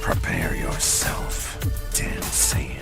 Prepare yourself, Dan Saiyan.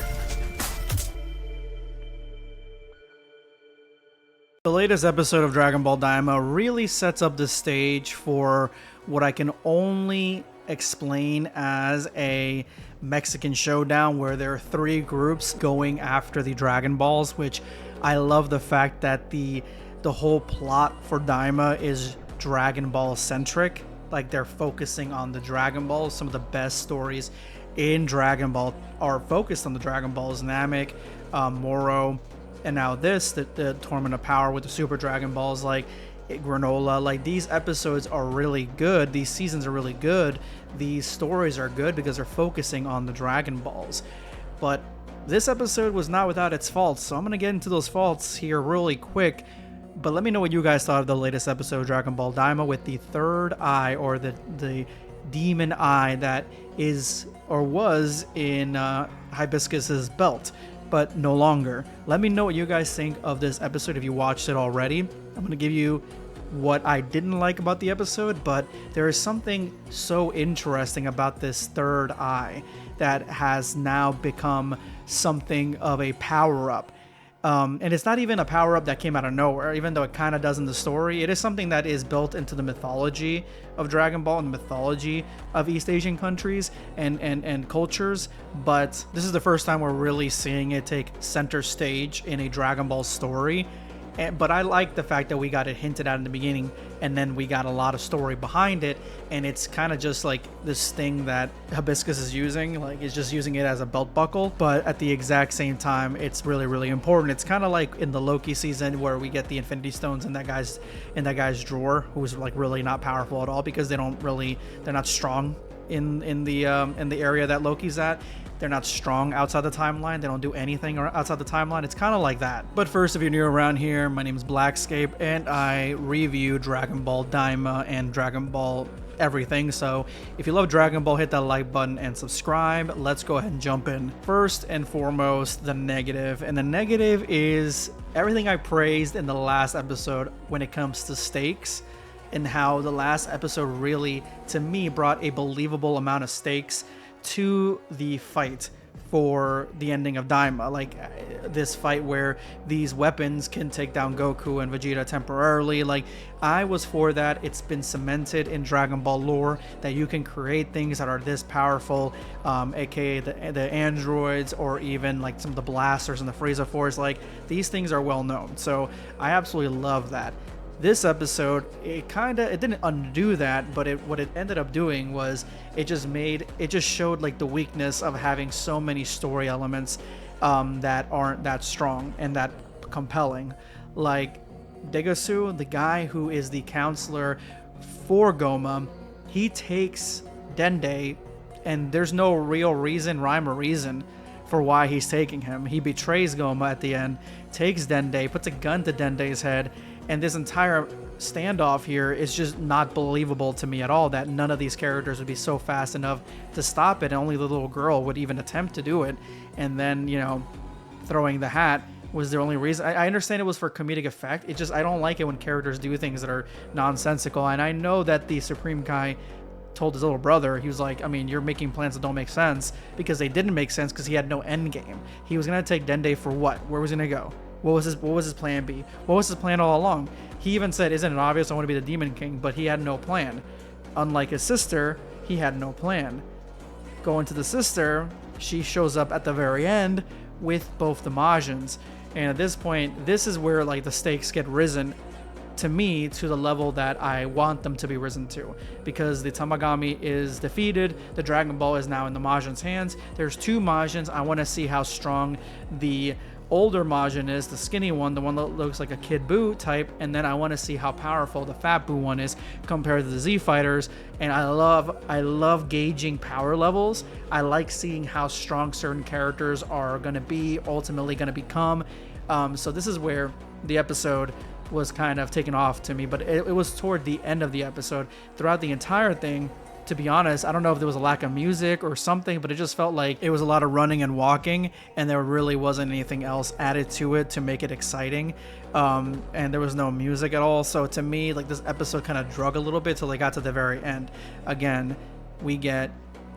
The latest episode of Dragon Ball Daima really sets up the stage for what I can only explain as a Mexican showdown where there are three groups going after the Dragon Balls, which I love the fact that the whole plot for Daima is Dragon Ball centric. Like, they're focusing on the Dragon Balls. Some of the best stories in Dragon Ball are focused on the Dragon Balls. Namek, Moro, and now this, the Tournament of Power with the Super Dragon Balls, like Granola. Like, these episodes are really good. These seasons are really good. These stories are good because they're focusing on the Dragon Balls. But this episode was not without its faults, so I'm going to get into those faults here really quick. But let me know what you guys thought of the latest episode of Dragon Ball Daima with the third eye, or the demon eye that is or was in Hibiscus's belt, but no longer. Let me know what you guys think of this episode if you watched it already. I'm going to give you what I didn't like about the episode, but there is something so interesting about this third eye that has now become something of a power-up. And it's not even a power-up that came out of nowhere, even though it kind of does in the story. It is something that is built into the mythology of Dragon Ball and the mythology of East Asian countries and cultures. But this is the first time we're really seeing it take center stage in a Dragon Ball story. But I like the fact that we got it hinted at in the beginning, and then we got a lot of story behind it, and it's kind of just like this thing that Hibiscus is using, like it's just using it as a belt buckle, but at the exact same time, it's really, really important. It's kind of like in the Loki season where we get the Infinity Stones in that guy's drawer, who's like really not powerful at all because they're not strong in the area that Loki's at. They're not strong outside the timeline. They don't do anything outside the timeline. It's kind of like that. But first, if you're new around here, my name is Blackscape, and I review Dragon Ball Daima and Dragon Ball everything. So if you love Dragon Ball, hit that like button and subscribe. Let's go ahead and jump in. First and foremost, the negative. And the negative is everything I praised in the last episode when it comes to stakes, and how the last episode really, to me, brought a believable amount of stakes to the fight for the ending of Daima. Like this fight where these weapons can take down Goku and Vegeta temporarily. Like, I was for that. It's been cemented in Dragon Ball lore that you can create things that are this powerful, aka the androids, or even like some of the blasters and the Frieza Force. Like, these things are well known, so I absolutely love that. This episode, it didn't undo that, but what it ended up doing was it just showed like the weakness of having so many story elements that aren't that strong and that compelling. Like Degasu, the guy who is the counselor for Gomah, he takes Dende, and there's no real rhyme or reason for why he's taking him. He betrays Gomah at the end, takes Dende, puts a gun to Dende's head, and this entire standoff here is just not believable to me at all, that none of these characters would be so fast enough to stop it, and only the little girl would even attempt to do it. And then, throwing the hat was the only reason. I understand it was for comedic effect. It just, I don't like it when characters do things that are nonsensical. And I know that the Supreme Kai told his little brother, he was like, I mean, you're making plans that don't make sense, because they didn't make sense because he had no end game. He was going to take Dende for what? Where was he going to go? What was his plan B? What was his plan all along? He even said, isn't it obvious I want to be the Demon King? But he had no plan. Unlike his sister, he had no plan. Going to the sister, she shows up at the very end with both the Majins. And at this point, this is where like the stakes get risen to me to the level that I want them to be risen to, because the Tamagami is defeated. The Dragon Ball is now in the Majin's hands. There's two Majins. I want to see how strong the older Majin is, the skinny one, the one that looks like a Kid Buu type, and then I want to see how powerful the Fat Buu one is compared to the Z Fighters. And I love gauging power levels. I like seeing how strong certain characters are going to be, ultimately going to become. So this is where the episode was kind of taken off to me, but it was toward the end of the episode. Throughout the entire thing, to be honest, I don't know if there was a lack of music or something, but it just felt like it was a lot of running and walking, and there really wasn't anything else added to it to make it exciting. And there was no music at all. So to me, like, this episode kind of drug a little bit till they got to the very end. Again, we get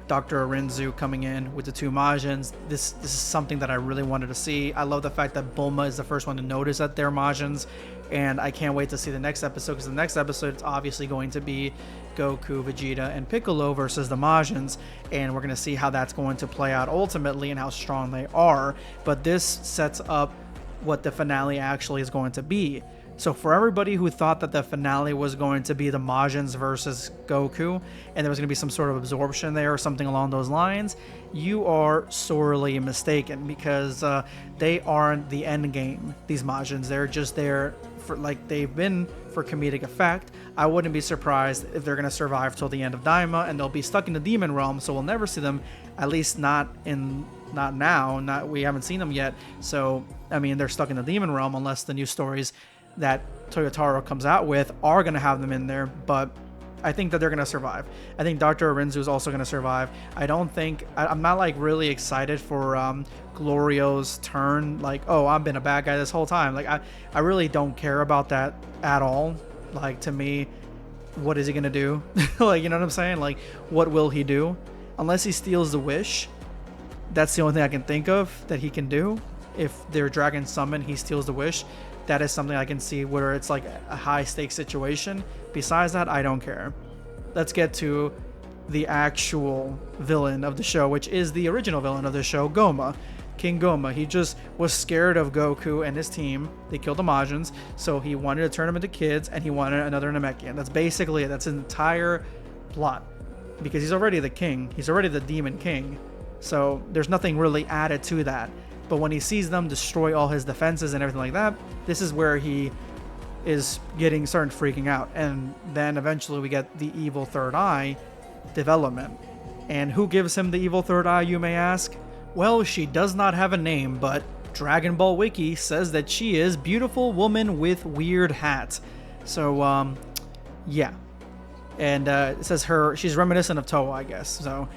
Dr. Arinzu coming in with the 2 Majins. This is something that I really wanted to see. I love the fact that Bulma is the first one to notice that they're Majins, and I can't wait to see the next episode, because the next episode is obviously going to be Goku, Vegeta, and Piccolo versus the Majins, and we're going to see how that's going to play out ultimately and how strong they are. But this sets up what the finale actually is going to be. So for everybody who thought that the finale was going to be the Majins versus Goku, and there was going to be some sort of absorption there or something along those lines, you are sorely mistaken, because they aren't the end game, these Majins. They're just there for, like, they've been for comedic effect. I wouldn't be surprised if they're going to survive till the end of Daima, and they'll be stuck in the demon realm, so we'll never see them, at least not now, we haven't seen them yet. So, I mean, they're stuck in the demon realm unless the new stories that Toyotaro comes out with are going to have them in there, but I think that they're going to survive. I think Dr. Arinzu is also going to survive. I'm not like really excited for Glorio's turn, like, oh, I've been a bad guy this whole time. Like, I really don't care about that at all. Like, to me, what is he going to do? Like, you know what I'm saying? Like, what will he do? Unless he steals the wish, that's the only thing I can think of that he can do. If they're dragon summoned, he steals the wish. That is something I can see where it's like a high stakes situation. Besides that, I don't care. Let's get to the actual villain of the show, which is the original villain of the show, Gomah. King Gomah. He just was scared of Goku and his team. They killed the Majins, so he wanted to turn them into kids, and he wanted another Namekian. That's basically it. That's his entire plot. Because he's already the king. He's already the demon king. So there's nothing really added to that. But when he sees them destroy all his defenses and everything like that, this is where he is starting freaking out. And then eventually we get the evil third eye development. And who gives him the evil third eye, you may ask? Well, she does not have a name, but Dragon Ball Wiki says that she is beautiful woman with weird hat. So, yeah. And it says she's reminiscent of Toa, I guess. So,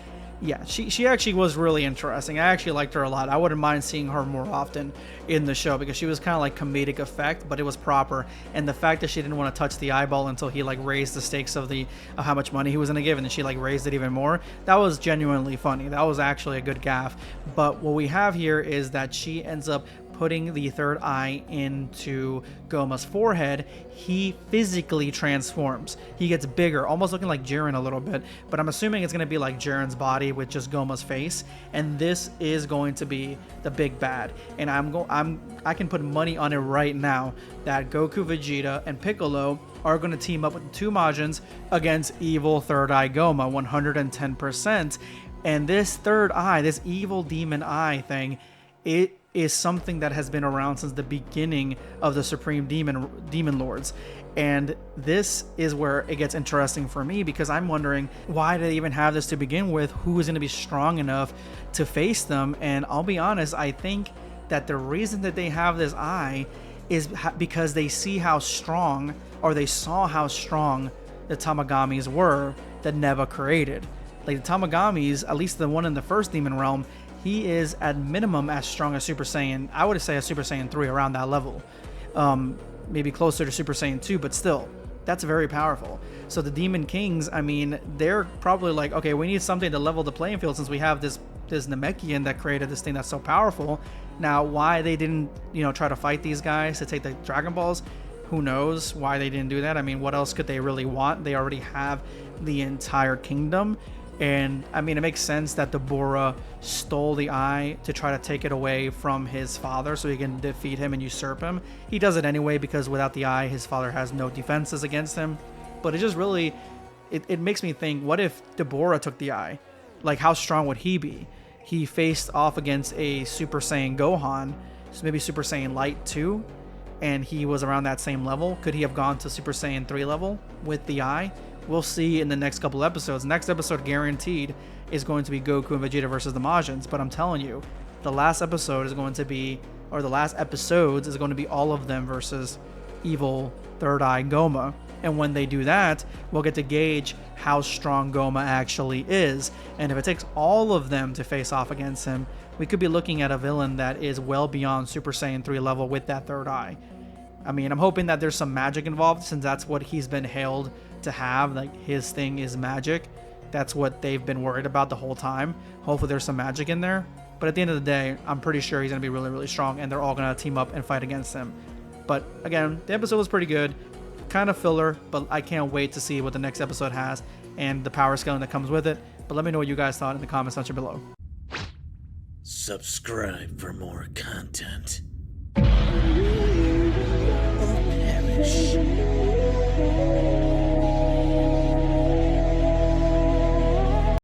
yeah, she actually was really interesting. I actually liked her a lot. I wouldn't mind seeing her more often in the show, because she was kind of like comedic effect, but it was proper. And the fact that she didn't want to touch the eyeball until he like raised the stakes of how much money he was going to give, and then she like raised it even more, that was genuinely funny. That was actually a good gaffe. But what we have here is that she ends up putting the third eye into Gomah's forehead. He physically transforms. He gets bigger, almost looking like Jiren a little bit, but I'm assuming it's going to be like Jiren's body with just Gomah's face, and this is going to be the big bad. And I can put money on it right now that Goku, Vegeta, and Piccolo are going to team up with the 2 Majins against evil third eye Gomah 110%. And this third eye, this evil demon eye thing, it is something that has been around since the beginning of the Supreme Demon Lords. And this is where it gets interesting for me, because I'm wondering, why did they even have this to begin with? Who is going to be strong enough to face them? And I'll be honest, I think that the reason that they have this eye is because they see how strong, or they saw how strong the Tamagamis were that Neva created. Like the Tamagamis, at least the one in the first Demon Realm, he is at minimum as strong as Super Saiyan. I would say a Super Saiyan 3, around that level. Maybe closer to Super Saiyan 2, but still, that's very powerful. So the Demon Kings, I mean, they're probably like, okay, we need something to level the playing field, since we have this Namekian that created this thing that's so powerful. Now, why they didn't, try to fight these guys to take the Dragon Balls, who knows why they didn't do that. I mean, what else could they really want? They already have the entire kingdom. And I mean, it makes sense that Dabura stole the eye to try to take it away from his father so he can defeat him and usurp him. He does it anyway, because without the eye, his father has no defenses against him. But it just really, it makes me think, what if Dabura took the eye? Like, how strong would he be? He faced off against a Super Saiyan Gohan, so maybe Super Saiyan Light 2, and he was around that same level. Could he have gone to Super Saiyan 3 level with the eye? We'll see in the next couple episodes. Next episode guaranteed is going to be Goku and Vegeta versus the Majins. But I'm telling you, the last episode is going to be, or the last episodes is going to be all of them versus evil Third Eye Gomah. And when they do that, we'll get to gauge how strong Gomah actually is. And if it takes all of them to face off against him, we could be looking at a villain that is well beyond Super Saiyan 3 level with that third eye. I mean, I'm hoping that there's some magic involved, since that's what he's been hailed to have. Like, his thing is magic. that's what they've been worried about the whole time. Hopefully there's some magic in there. But at the end of the day, I'm pretty sure he's going to be really, really strong, and they're all going to team up and fight against him. But again, the episode was pretty good. Kind of filler, but I can't wait to see what the next episode has and the power scaling that comes with it. But let me know what you guys thought in the comment section below. Subscribe for more content.